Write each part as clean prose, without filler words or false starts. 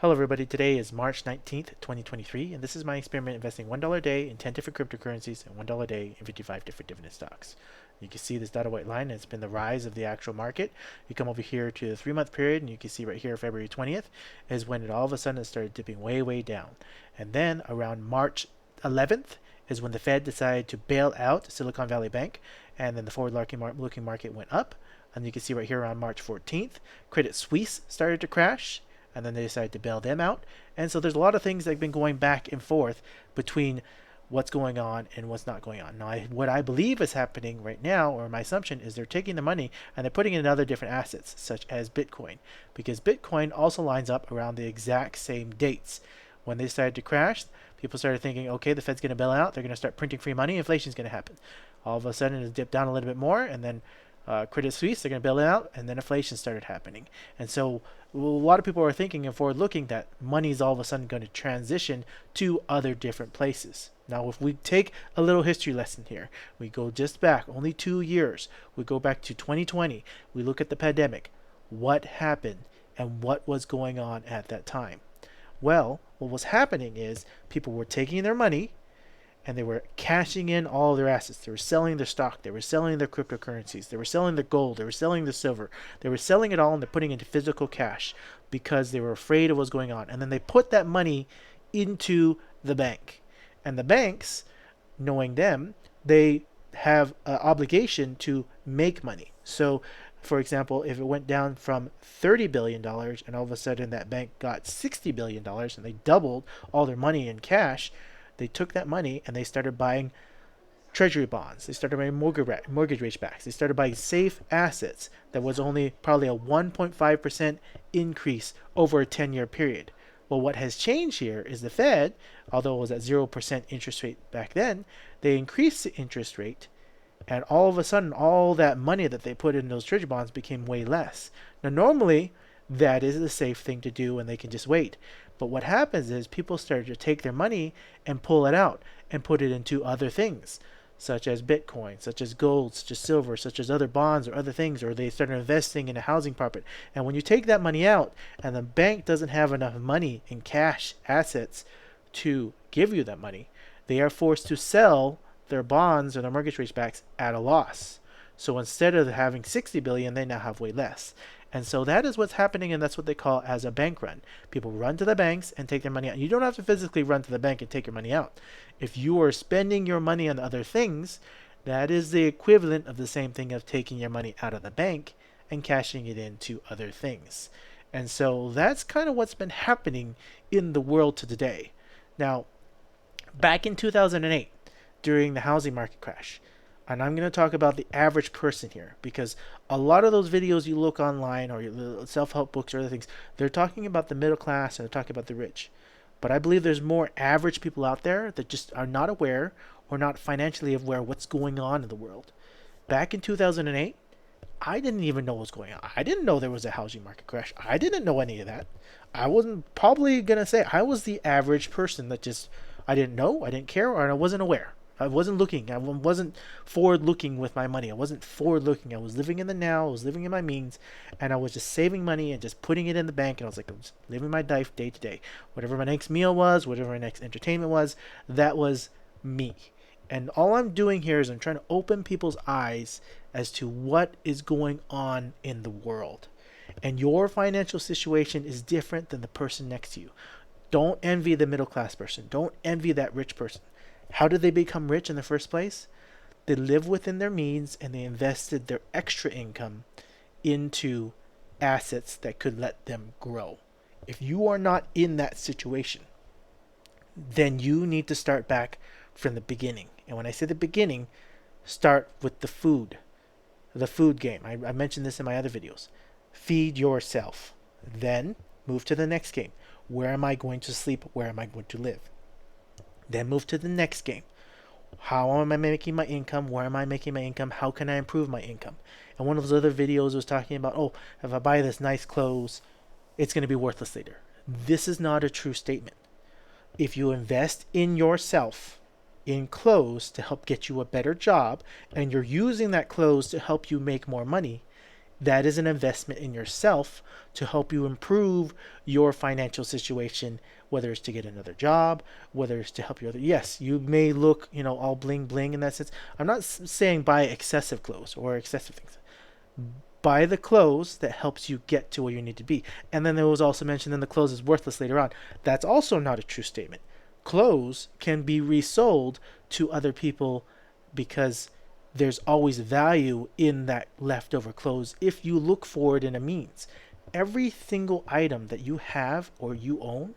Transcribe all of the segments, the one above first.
Hello everybody, today is March 19th, 2023, and this is my experiment investing $1 a day in 10 different cryptocurrencies and $1 a day in 55 different dividend stocks. You can see this dotted white line, it's been the rise of the actual market. You come over here to the 3-month period, and you can see right here, February 20th, is when it all of a sudden started dipping way down. And then around March 11th is when the Fed decided to bail out Silicon Valley Bank, and then the forward-looking market went up. And you can see right here around March 14th, Credit Suisse started to crash, and then they decided to bail them out. And so there's a lot of things that have been going back and forth between what's going on and what's not going on. Now, what I believe is happening right now, or my assumption, is they're taking the money and they're putting it in other different assets, such as Bitcoin, because Bitcoin also lines up around the exact same dates. When they decided to crash, people started thinking, okay, the Fed's going to bail out, they're going to start printing free money, inflation's going to happen. All of a sudden, it dipped down a little bit more, and then Credit Suisse, they're going to bail it out, and then inflation started happening. And so a lot of people are thinking and forward looking that money is all of a sudden going to transition to other different places. Now, if we take a little history lesson here, we go just back only 2 years. We go back to 2020. We look at the pandemic. What happened and what was going on at that time? Well, what was happening is people were taking their money and they were cashing in all their assets. They were selling their stock. They were selling their cryptocurrencies. They were selling their gold. They were selling the silver. They were selling it all, and they're putting it into physical cash because they were afraid of what's going on. And then they put that money into the bank. And the banks, knowing them, they have an obligation to make money. So, for example, if it went down from $30 billion and all of a sudden that bank got $60 billion and they doubled all their money in cash, they took that money and they started buying treasury bonds. They started buying mortgage rate backs. They started buying safe assets that was only probably a 1.5% increase over a 10-year period. Well, what has changed here is the Fed, although it was at 0% interest rate back then, they increased the interest rate, and all of a sudden all that money that they put in those treasury bonds became way less. Now, normally that is the safe thing to do and they can just wait. But what happens is people start to take their money and pull it out and put it into other things, such as Bitcoin, such as gold, such as silver, such as other bonds or other things, or they start investing in a housing property. And when you take that money out and the bank doesn't have enough money in cash assets to give you that money, they are forced to sell their bonds or their mortgage rate backs at a loss. So instead of having 60 billion, they now have way less. And so that is what's happening, and that's what they call as a bank run. People run to the banks and take their money out. You don't have to physically run to the bank and take your money out. If you are spending your money on other things, that is the equivalent of the same thing of taking your money out of the bank and cashing it into other things. And so that's kind of what's been happening in the world to today. Now, back in 2008, during the housing market crash, and I'm going to talk about the average person here, because a lot of those videos you look online or your self-help books or other things, they're talking about the middle class and they're talking about the rich. But I believe there's more average people out there that just are not aware or not financially aware of what's going on in the world. Back in 2008, I didn't even know what was going on. I didn't know there was a housing market crash. I didn't know any of that. I wasn't probably going to say I was the average person that just, I didn't know, I didn't care, or I wasn't aware. I wasn't looking. I wasn't forward looking with my money. I wasn't forward looking. I was living in the now. I was living in my means, and I was just saving money and just putting it in the bank. And I was like, I'm just living my life day to day. Whatever my next meal was, whatever my next entertainment was, that was me. And all I'm doing here is I'm trying to open people's eyes as to what is going on in the world. And your financial situation is different than the person next to you. Don't envy the middle class person. Don't envy that rich person. How did they become rich in the first place? They lived within their means and they invested their extra income into assets that could let them grow. If you are not in that situation, then you need to start back from the beginning. And when I say the beginning, start with the food game. I mentioned this in my other videos. Feed yourself. Then move to the next game. Where am I going to sleep? Where am I going to live? Then move to the next game. How am I making my income? Where am I making my income? How can I improve my income? And one of those other videos was talking about, oh, if I buy this nice clothes, it's going to be worthless later. This is not a true statement. If you invest in yourself, in clothes to help get you a better job, and you're using that clothes to help you make more money, That is an investment in yourself to help you improve your financial situation, whether it's to get another job, whether it's to help you. Yes, you may look, all bling bling in that sense. I'm not saying buy excessive clothes or excessive things. Buy the clothes that helps you get to where you need to be. And then there was also mentioned then the clothes is worthless later on. That's also not a true statement. Clothes can be resold to other people because there's always value in that leftover clothes if you look for it in a means. Every single item that you have or you own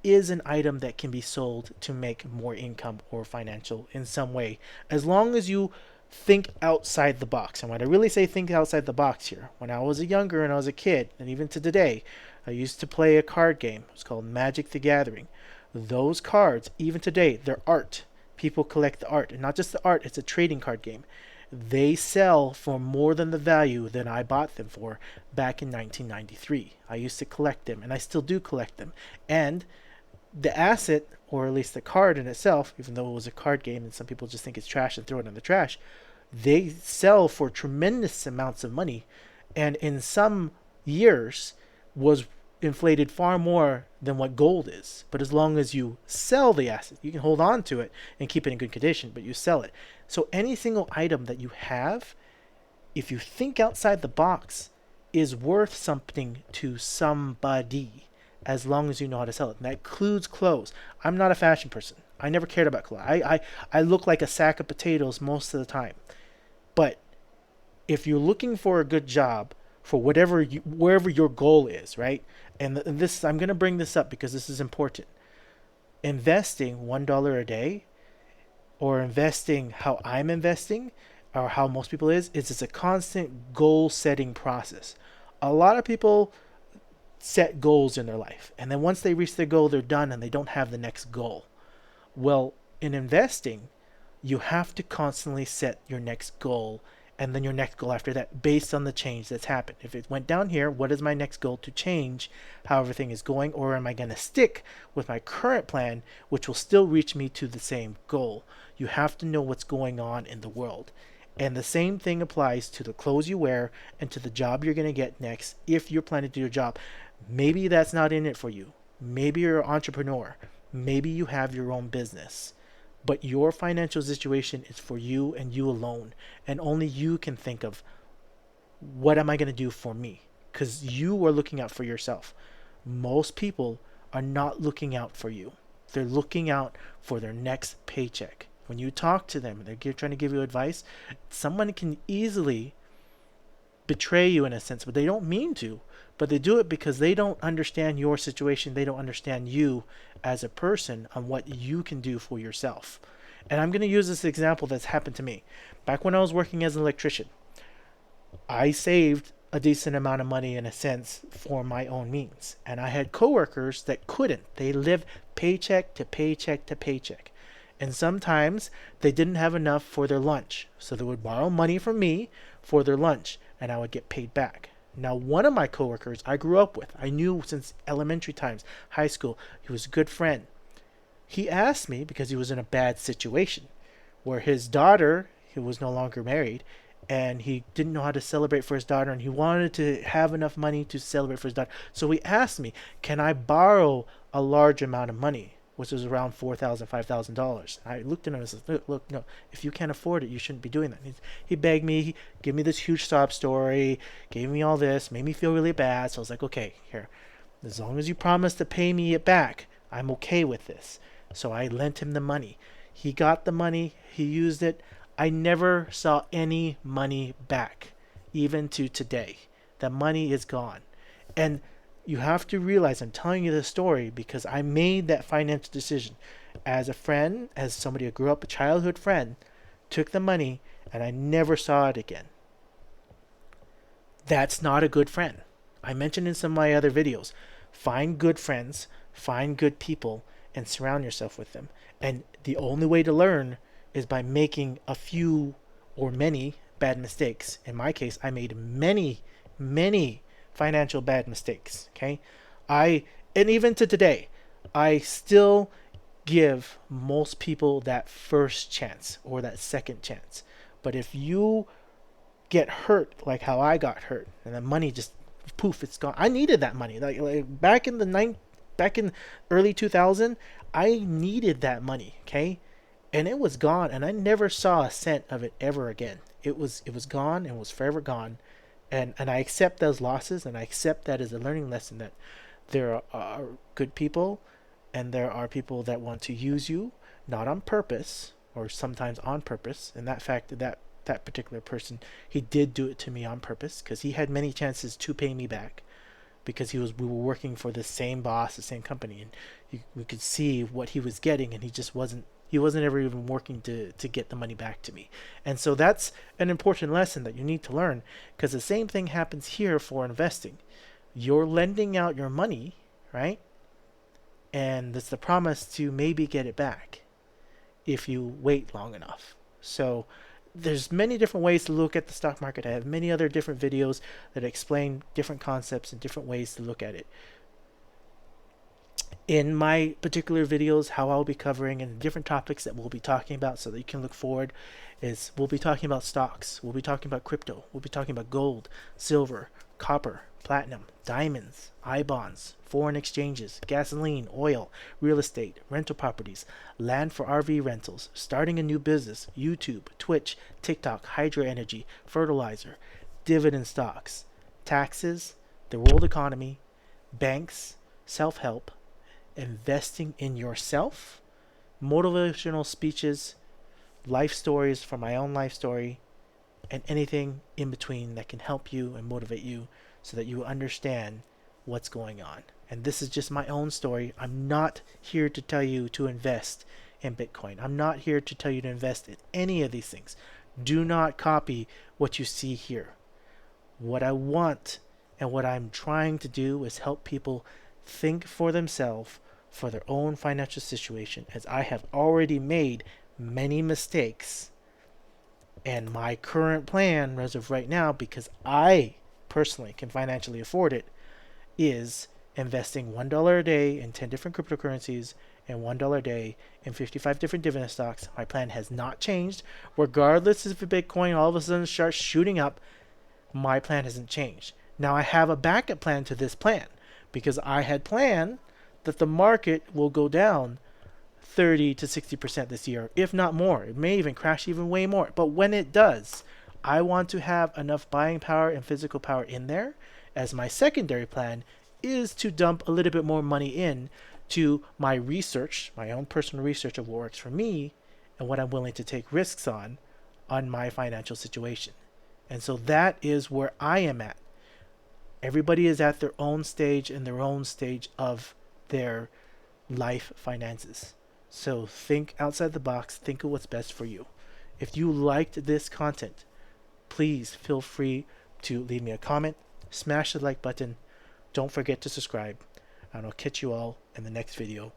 is an item that can be sold to make more income or financial in some way, as long as you think outside the box. And when I really say think outside the box here, when I was younger and I was a kid, and even to today, I used to play a card game. It's called Magic the Gathering. Those cards, even today, they're art. People collect the art, and not just the art, it's a trading card game. They sell for more than the value that I bought them for back in 1993. I used to collect them, and I still do collect them. And the asset, or at least the card in itself, even though it was a card game and some people just think it's trash and throw it in the trash, they sell for tremendous amounts of money, and in some years was inflated far more than what gold is. But as long as you sell the asset, you can hold on to it and keep it in good condition, but you sell it. So any single item that you have, if you think outside the box, is worth something to somebody, as long as you know how to sell it. And that includes clothes. I'm not a fashion person. I never cared about clothes. I look like a sack of potatoes most of the time. But if you're looking for a good job for wherever your goal is, right? And this, I'm going to bring this up because this is important. Investing $1 a day, or investing how I'm investing, or how most people is it's a constant goal setting process. A lot of people set goals in their life, and then once they reach their goal, they're done and they don't have the next goal. Well, in investing, you have to constantly set your next goal, and then your next goal after that, based on the change that's happened. If it went down here, what is my next goal to change how everything is going? Or am I going to stick with my current plan, which will still reach me to the same goal? You have to know what's going on in the world. And the same thing applies to the clothes you wear and to the job you're going to get next if you're planning to do your job. Maybe that's not in it for you. Maybe you're an entrepreneur. Maybe you have your own business. But your financial situation is for you and you alone. And only you can think of, what am I going to do for me? Because you are looking out for yourself. Most people are not looking out for you. They're looking out for their next paycheck. When you talk to them, they're trying to give you advice. Someone can easily betray you in a sense, but they don't mean to. But they do it because they don't understand your situation. They don't understand you as a person on what you can do for yourself. And I'm going to use this example that's happened to me. Back when I was working as an electrician, I saved a decent amount of money in a sense for my own means. And I had coworkers that couldn't. They lived paycheck to paycheck to paycheck. And sometimes they didn't have enough for their lunch. So they would borrow money from me for their lunch, and I would get paid back. Now, one of my coworkers I grew up with, I knew since elementary times, high school, he was a good friend. He asked me, because he was in a bad situation, where his daughter, he was no longer married, and he didn't know how to celebrate for his daughter, and he wanted to have enough money to celebrate for his daughter. So he asked me, can I borrow a large amount of money, which was around $4,000, $5,000. I looked at him and said, look, no, if you can't afford it, you shouldn't be doing that. He begged me, he gave me this huge sob story, gave me all this, made me feel really bad. So I was like, okay, here, as long as you promise to pay me it back, I'm okay with this. So I lent him the money. He got the money, he used it. I never saw any money back, even to today. The money is gone. And you have to realize I'm telling you this story because I made that financial decision as a friend, as somebody who grew up, a childhood friend, took the money and I never saw it again. That's not a good friend. I mentioned in some of my other videos, find good friends, find good people, and surround yourself with them. And the only way to learn is by making a few or many bad mistakes. In my case, I made many financial bad mistakes. Okay, and even to today, I still give most people that first chance or that second chance. But if you get hurt like how I got hurt, and the money just poof, it's gone. I needed that money. Like back in early 2000, I needed that money. Okay, and it was gone, and I never saw a cent of it ever again. It was gone and was forever gone, and I accept those losses, and I accept that as a learning lesson that there are good people, and there are people that want to use you, not on purpose or sometimes on purpose. And that fact that particular person, he did do it to me on purpose because he had many chances to pay me back because we were working for the same boss, the same company, and we could see what he was getting, and he wasn't ever even working to get the money back to me. And so that's an important lesson that you need to learn, because the same thing happens here for investing. You're lending out your money, right? And it's the promise to maybe get it back if you wait long enough. So there's many different ways to look at the stock market. I have many other different videos that explain different concepts and different ways to look at it. In my particular videos, how I'll be covering and different topics that we'll be talking about, so that you can look forward, is we'll be talking about stocks, we'll be talking about crypto, we'll be talking about gold, silver, copper, platinum, diamonds, I-bonds, foreign exchanges, gasoline, oil, real estate, rental properties, land for RV rentals, starting a new business, YouTube, Twitch, TikTok, hydro energy, fertilizer, dividend stocks, taxes, the world economy, banks, self-help, investing in yourself, motivational speeches, life stories from my own life story, and anything in between that can help you and motivate you so that you understand what's going on. And this is just my own story. I'm not here to tell you to invest in Bitcoin. I'm not here to tell you to invest in any of these things. Do not copy what you see here. What I want and what I'm trying to do is help people think for themselves, for their own financial situation, as I have already made many mistakes. And my current plan, as of right now, because I personally can financially afford it, is investing $1 a day in 10 different cryptocurrencies and $1 a day in 55 different dividend stocks. My plan has not changed. Regardless if Bitcoin all of a sudden starts shooting up, my plan hasn't changed. Now I have a backup plan to this plan, because I had planned that the market will go down 30 to 60% this year, if not more. It may even crash even way more. But when it does, I want to have enough buying power and physical power in there, as my secondary plan is to dump a little bit more money in to my research, my own personal research of what works for me and what I'm willing to take risks on my financial situation. And so that is where I am at. Everybody is at their own stage in their own stage of their life finances. So think outside the box, think of what's best for you. If you liked this content, please feel free to leave me a comment, smash the like button, don't forget to subscribe, and I'll catch you all in the next video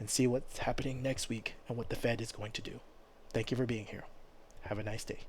and see what's happening next week and what the Fed is going to do. Thank you for being here. Have a nice day.